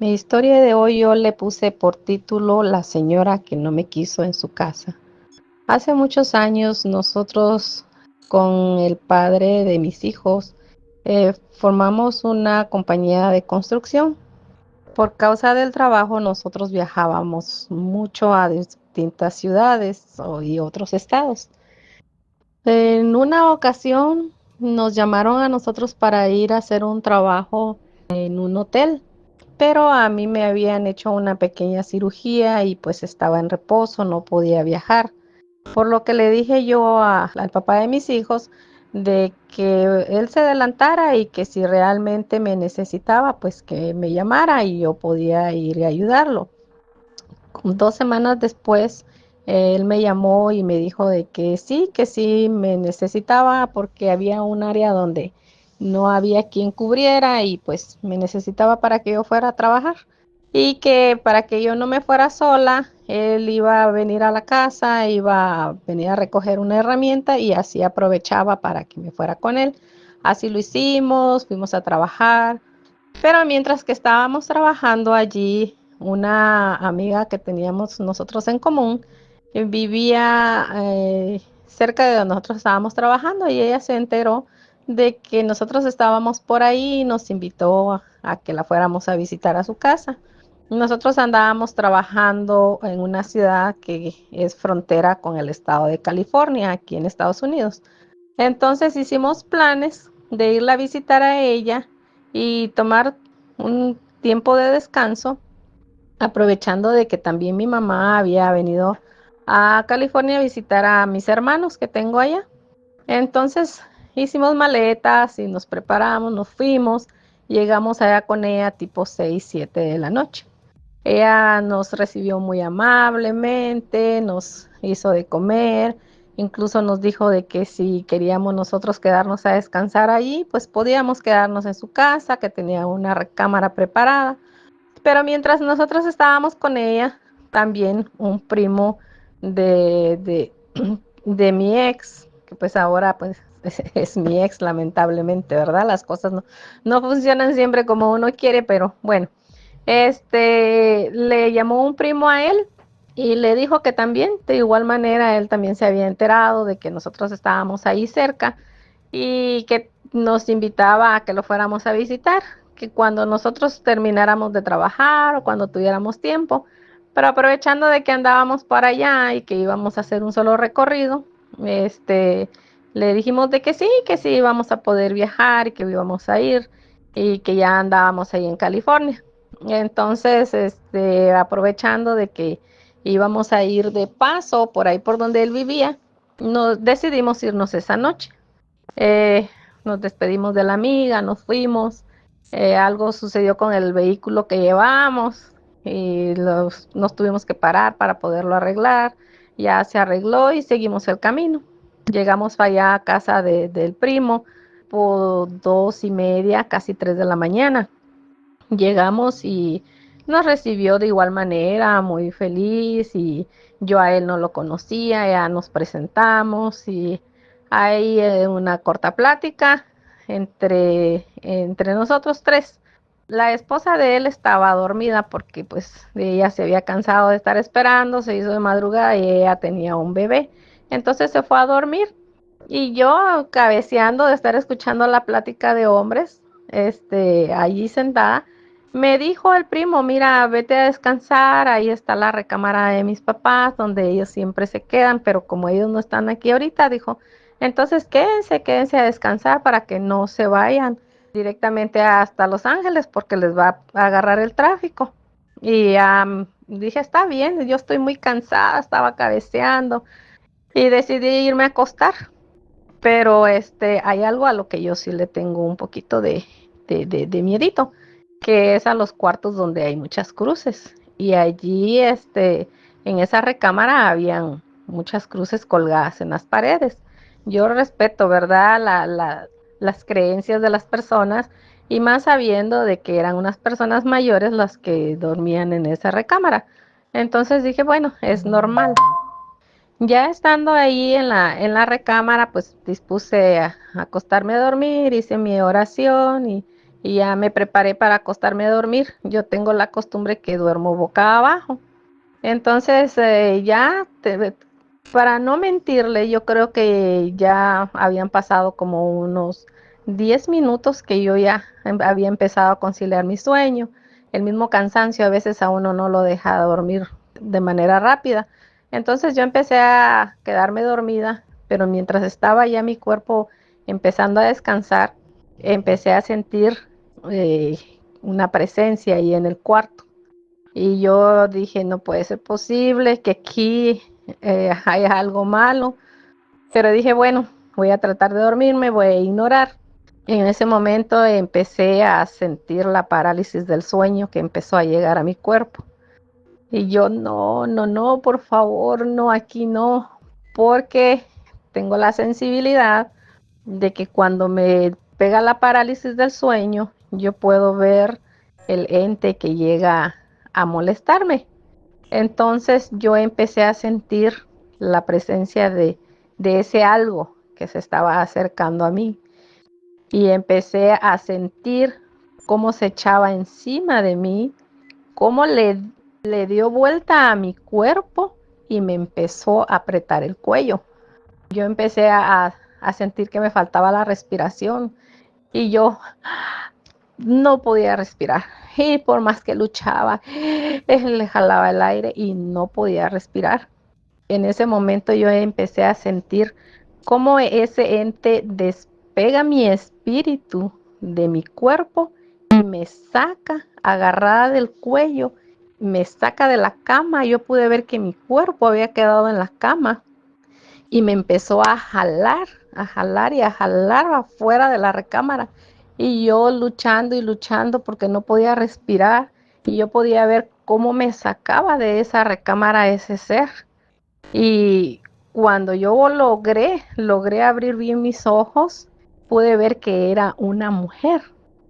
Mi historia de hoy yo le puse por título La señora que no me quiso en su casa. Hace muchos años nosotros con el padre de mis hijos formamos una compañía de construcción. Por causa del trabajo nosotros viajábamos mucho a distintas ciudades y otros estados. En una ocasión nos llamaron a nosotros para ir a hacer un trabajo en un hotel, pero a mí me habían hecho una pequeña cirugía y pues estaba en reposo, no podía viajar. Por lo que le dije yo al papá de mis hijos de que él se adelantara y que si realmente me necesitaba, pues que me llamara y yo podía ir a ayudarlo. 2 semanas después, él me llamó y me dijo de que sí me necesitaba porque había un área donde no había quien cubriera y pues me necesitaba para que yo fuera a trabajar y que para que yo no me fuera sola, él iba a venir a la casa, iba a venir a recoger una herramienta y así aprovechaba para que me fuera con él. Así lo hicimos, fuimos a trabajar. Pero mientras que estábamos trabajando allí, una amiga que teníamos nosotros en común vivía cerca de donde nosotros estábamos trabajando y ella se enteró de que nosotros estábamos por ahí y nos invitó a que la fuéramos a visitar a su casa. Nosotros andábamos trabajando en una ciudad que es frontera con el estado de California, aquí en Estados Unidos. Entonces hicimos planes de irla a visitar a ella y tomar un tiempo de descanso, aprovechando de que también mi mamá había venido a California a visitar a mis hermanos que tengo allá. Entonces hicimos maletas y nos preparamos, nos fuimos, llegamos allá con ella tipo 6, 7 de la noche. Ella nos recibió muy amablemente, nos hizo de comer, incluso nos dijo de que si queríamos nosotros quedarnos a descansar allí, pues podíamos quedarnos en su casa, que tenía una recámara preparada. Pero mientras nosotros estábamos con ella, también un primo de, de, de mi ex, que pues ahora pues es mi ex lamentablemente, ¿verdad? Las cosas no funcionan siempre como uno quiere, pero bueno. Le llamó un primo a él y le dijo que también, de igual manera, él también se había enterado de que nosotros estábamos ahí cerca y que nos invitaba a que lo fuéramos a visitar, que cuando nosotros termináramos de trabajar o cuando tuviéramos tiempo, pero aprovechando de que andábamos para allá y que íbamos a hacer un solo recorrido, le dijimos de que sí íbamos a poder viajar y que íbamos a ir y que ya andábamos ahí en California. Entonces, aprovechando de que íbamos a ir de paso por ahí por donde él vivía, nos decidimos irnos esa noche. Eh, Nos despedimos de la amiga, nos fuimos. Algo sucedió con el vehículo que llevábamos y nos tuvimos que parar para poderlo arreglar. Ya se arregló y seguimos el camino. Llegamos allá a casa del primo por 2:30, casi 3 de la mañana. Llegamos y nos recibió de igual manera, muy feliz y yo a él no lo conocía, ya nos presentamos y hay una corta plática entre nosotros tres. La esposa de él estaba dormida porque pues ella se había cansado de estar esperando, se hizo de madrugada y ella tenía un bebé. Entonces se fue a dormir y yo cabeceando de estar escuchando la plática de hombres, allí sentada, me dijo el primo, mira, vete a descansar, ahí está la recámara de mis papás, donde ellos siempre se quedan, pero como ellos no están aquí ahorita, dijo, entonces quédense a descansar para que no se vayan directamente hasta Los Ángeles, porque les va a agarrar el tráfico. Y dije, está bien, yo estoy muy cansada, estaba cabeceando y decidí irme a acostar. Pero hay algo a lo que yo sí le tengo un poquito de miedito, que es a los cuartos donde hay muchas cruces. Y allí, en esa recámara habían muchas cruces colgadas en las paredes. Yo respeto, ¿verdad? Las creencias de las personas y más sabiendo de que eran unas personas mayores las que dormían en esa recámara. Entonces dije, bueno, es normal. Ya estando ahí en la recámara, pues dispuse a acostarme a dormir, hice mi oración y ya me preparé para acostarme a dormir. Yo tengo la costumbre que duermo boca abajo. Entonces, para no mentirle, yo creo que ya habían pasado como unos 10 minutos que yo ya había empezado a conciliar mi sueño. El mismo cansancio a veces a uno no lo deja dormir de manera rápida. Entonces yo empecé a quedarme dormida, pero mientras estaba ya mi cuerpo empezando a descansar, empecé a sentir eh, una presencia ahí en el cuarto. Y yo dije, no puede ser posible que aquí haya algo malo. Pero dije, bueno, voy a tratar de dormirme, voy a ignorar. En ese momento empecé a sentir la parálisis del sueño que empezó a llegar a mi cuerpo. Y yo, no, no, no, por favor, no, aquí no, porque tengo la sensibilidad de que cuando me pega la parálisis del sueño, yo puedo ver el ente que llega a molestarme. Entonces yo empecé a sentir la presencia de ese algo que se estaba acercando a mí y empecé a sentir cómo se echaba encima de mí, cómo le dio vuelta a mi cuerpo y me empezó a apretar el cuello. Yo empecé a sentir que me faltaba la respiración y yo no podía respirar. Y por más que luchaba, le jalaba el aire y no podía respirar. En ese momento yo empecé a sentir cómo ese ente despega mi espíritu de mi cuerpo y me saca agarrada del cuello, me saca de la cama. Yo pude ver que mi cuerpo había quedado en la cama y me empezó a jalar y a jalar afuera de la recámara. Y yo luchando y luchando porque no podía respirar y yo podía ver cómo me sacaba de esa recámara ese ser. Y cuando yo logré abrir bien mis ojos, pude ver que era una mujer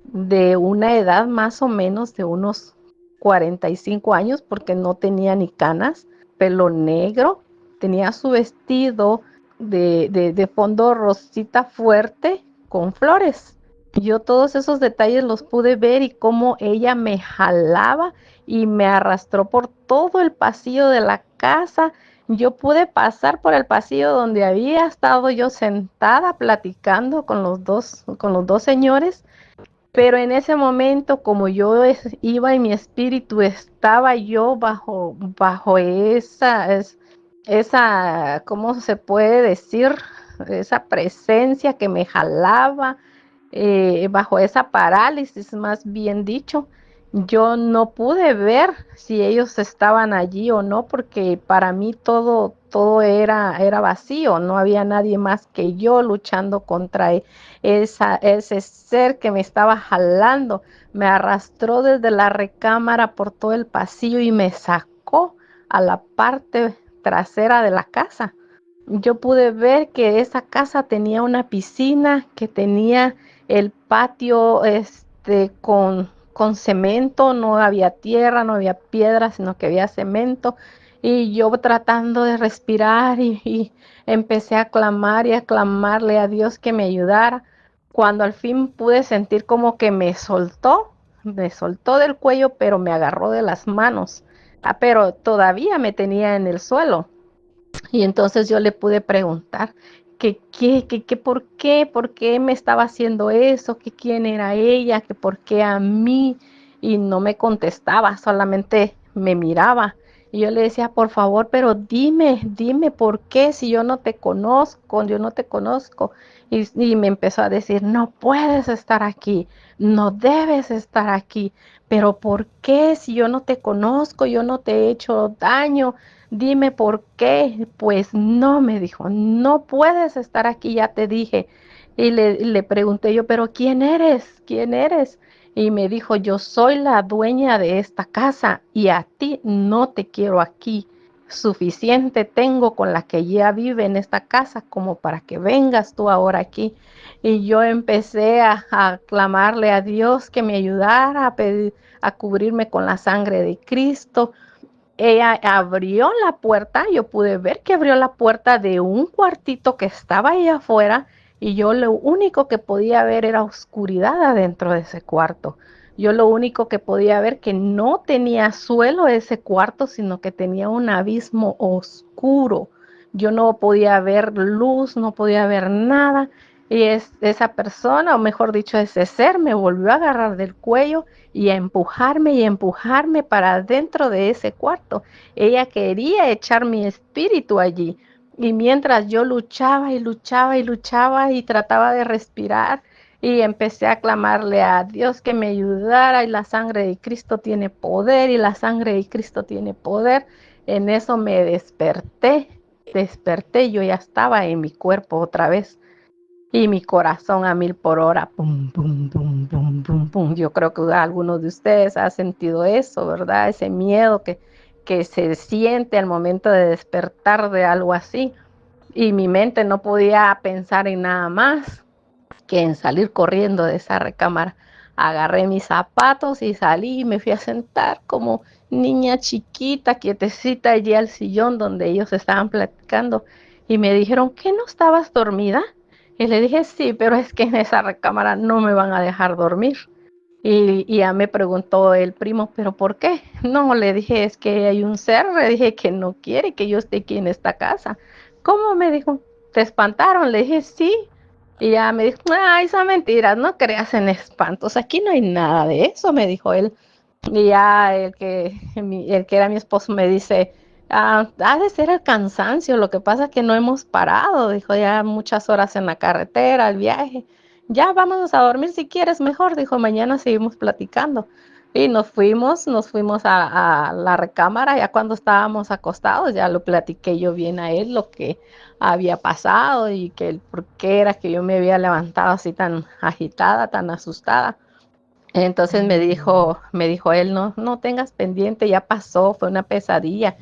de una edad más o menos de unos 45 años, porque no tenía ni canas, pelo negro, tenía su vestido de fondo rosita fuerte con flores. Yo todos esos detalles los pude ver y cómo ella me jalaba y me arrastró por todo el pasillo de la casa. Yo pude pasar por el pasillo donde había estado yo sentada platicando con los dos señores, pero en ese momento, como iba en mi espíritu, estaba yo bajo esa, ¿cómo se puede decir? Esa presencia que me jalaba, bajo esa parálisis, más bien dicho. Yo no pude ver si ellos estaban allí o no, porque para mí todo era vacío, no había nadie más que yo luchando contra ese ser que me estaba jalando. Me arrastró desde la recámara por todo el pasillo y me sacó a la parte trasera de la casa. Yo pude ver que esa casa tenía una piscina, que tenía el patio con cemento, no había tierra, no había piedra, sino que había cemento. Y yo tratando de respirar y empecé a clamar y a clamarle a Dios que me ayudara. Cuando al fin pude sentir como que me soltó del cuello, pero me agarró de las manos. Pero todavía me tenía en el suelo. Y entonces yo le pude preguntar por qué me estaba haciendo eso, que quién era ella, que por qué a mí, y no me contestaba, solamente me miraba. Y yo le decía, por favor, pero dime por qué, si yo no te conozco. Y me empezó a decir, no puedes estar aquí, no debes estar aquí, pero ¿por qué si yo no te conozco, yo no te he hecho daño? Dime por qué. Pues no, me dijo, no puedes estar aquí, ya te dije. Y le pregunté yo, pero ¿quién eres? ¿Quién eres? Y me dijo, yo soy la dueña de esta casa y a ti no te quiero aquí. Suficiente tengo con la que ya vive en esta casa como para que vengas tú ahora aquí. Y yo empecé a clamarle a Dios que me ayudara a pedir, a cubrirme con la sangre de Cristo. Ella abrió la puerta, yo pude ver que abrió la puerta de un cuartito que estaba ahí afuera y yo lo único que podía ver era oscuridad adentro de ese cuarto. Yo lo único que podía ver que no tenía suelo ese cuarto, sino que tenía un abismo oscuro. Yo no podía ver luz, no podía ver nada. Y esa persona, o mejor dicho, ese ser, me volvió a agarrar del cuello y empujarme para dentro de ese cuarto. Ella quería echar mi espíritu allí. Y mientras yo luchaba y luchaba y luchaba y trataba de respirar, y empecé a clamarle a Dios que me ayudara, y la sangre de Cristo tiene poder, y la sangre de Cristo tiene poder. En eso me desperté, yo ya estaba en mi cuerpo otra vez. Y mi corazón a 1000 por hora, pum, pum, pum, pum, pum, pum. Yo creo que algunos de ustedes han sentido eso, ¿verdad? Ese miedo que se siente al momento de despertar de algo así. Y mi mente no podía pensar en nada más que en salir corriendo de esa recámara. Agarré mis zapatos y salí y me fui a sentar como niña chiquita, quietecita allí al sillón donde ellos estaban platicando. Y me dijeron, ¿qué no estabas dormida? Y le dije, sí, pero es que en esa recámara no me van a dejar dormir. Y ya me preguntó el primo, ¿pero por qué? No, le dije, es que hay un ser, le dije que no quiere que yo esté aquí en esta casa. ¿Cómo? Me dijo, ¿te espantaron? Le dije, sí. Y ya me dijo, ay, esa mentira, no creas en espantos, aquí no hay nada de eso, me dijo él. Y ya el que era mi esposo me dice, ha de ser el cansancio, lo que pasa es que no hemos parado, dijo, ya muchas horas en la carretera, el viaje. Ya vámonos a dormir si quieres mejor, dijo, mañana seguimos platicando. Y nos fuimos a la recámara, ya cuando estábamos acostados, ya lo platiqué yo bien a él, lo que había pasado y que el por qué era que yo me había levantado así tan agitada, tan asustada. Entonces me dijo él, no, no tengas pendiente, ya pasó, fue una pesadilla.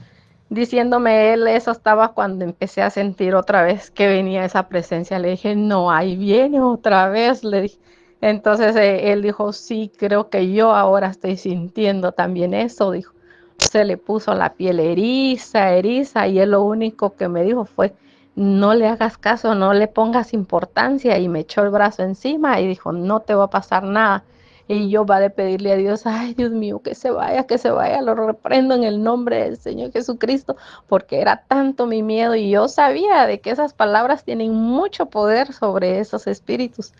Diciéndome él, eso estaba cuando empecé a sentir otra vez que venía esa presencia. Le dije, no, ahí viene otra vez, le dije. Entonces él dijo, sí, creo que yo ahora estoy sintiendo también eso, dijo. Se le puso la piel eriza, eriza, y él lo único que me dijo fue, no le hagas caso, no le pongas importancia, y me echó el brazo encima y dijo, no te va a pasar nada. Y yo va a pedirle a Dios, ay Dios mío, que se vaya, lo reprendo en el nombre del Señor Jesucristo, porque era tanto mi miedo y yo sabía de que esas palabras tienen mucho poder sobre esos espíritus.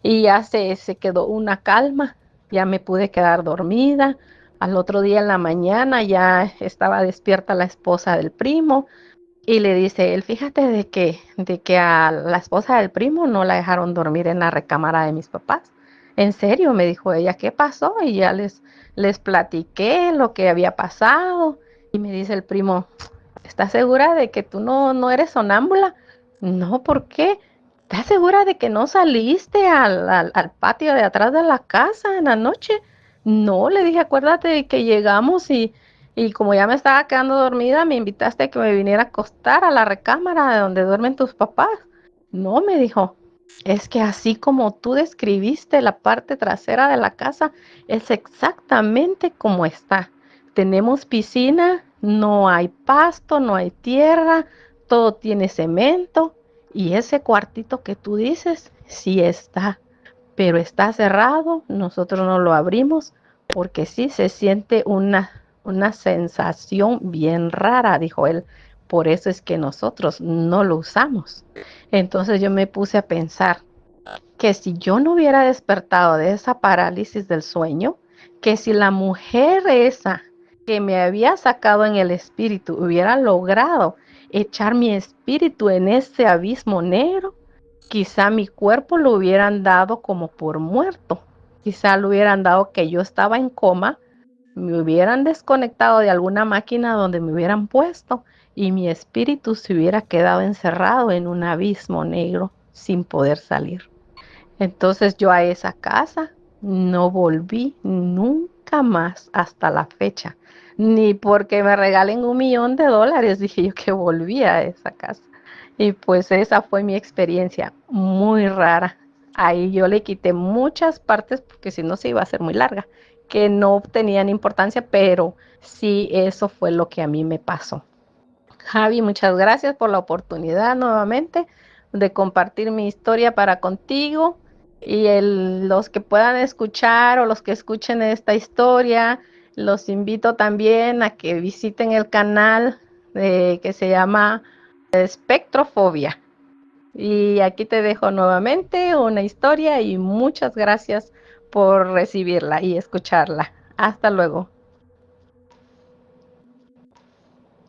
Y ya se quedó una calma, ya me pude quedar dormida. Al otro día en la mañana ya estaba despierta la esposa del primo y le dice él, fíjate de que a la esposa del primo no la dejaron dormir en la recámara de mis papás. En serio, me dijo ella, ¿qué pasó? Y ya les platiqué lo que había pasado. Y me dice el primo, ¿estás segura de que tú no eres sonámbula? No, ¿por qué? ¿Estás segura de que no saliste al patio de atrás de la casa en la noche? No, le dije, acuérdate de que llegamos y como ya me estaba quedando dormida, me invitaste a que me viniera a acostar a la recámara de donde duermen tus papás. No, me dijo, es que así como tú describiste la parte trasera de la casa, es exactamente como está. Tenemos piscina, no hay pasto, no hay tierra, todo tiene cemento y ese cuartito que tú dices, sí está, pero está cerrado, nosotros no lo abrimos porque sí se siente una sensación bien rara, dijo él. Por eso es que nosotros no lo usamos. Entonces yo me puse a pensar que si yo no hubiera despertado de esa parálisis del sueño, que si la mujer esa que me había sacado en el espíritu hubiera logrado echar mi espíritu en ese abismo negro, quizá mi cuerpo lo hubieran dado como por muerto, quizá lo hubieran dado que yo estaba en coma, me hubieran desconectado de alguna máquina donde me hubieran puesto y mi espíritu se hubiera quedado encerrado en un abismo negro sin poder salir. Entonces yo a esa casa no volví nunca más hasta la fecha, ni porque me regalen $1,000,000, dije yo que volví a esa casa. Y pues esa fue mi experiencia muy rara. Ahí yo le quité muchas partes porque si no se iba a ser muy larga, que no tenían importancia, pero sí eso fue lo que a mí me pasó. Javi, muchas gracias por la oportunidad nuevamente de compartir mi historia para contigo y los que puedan escuchar o los que escuchen esta historia, los invito también a que visiten el canal que se llama Espectrofobia. Y aquí te dejo nuevamente una historia y muchas gracias por recibirla y escucharla. Hasta luego.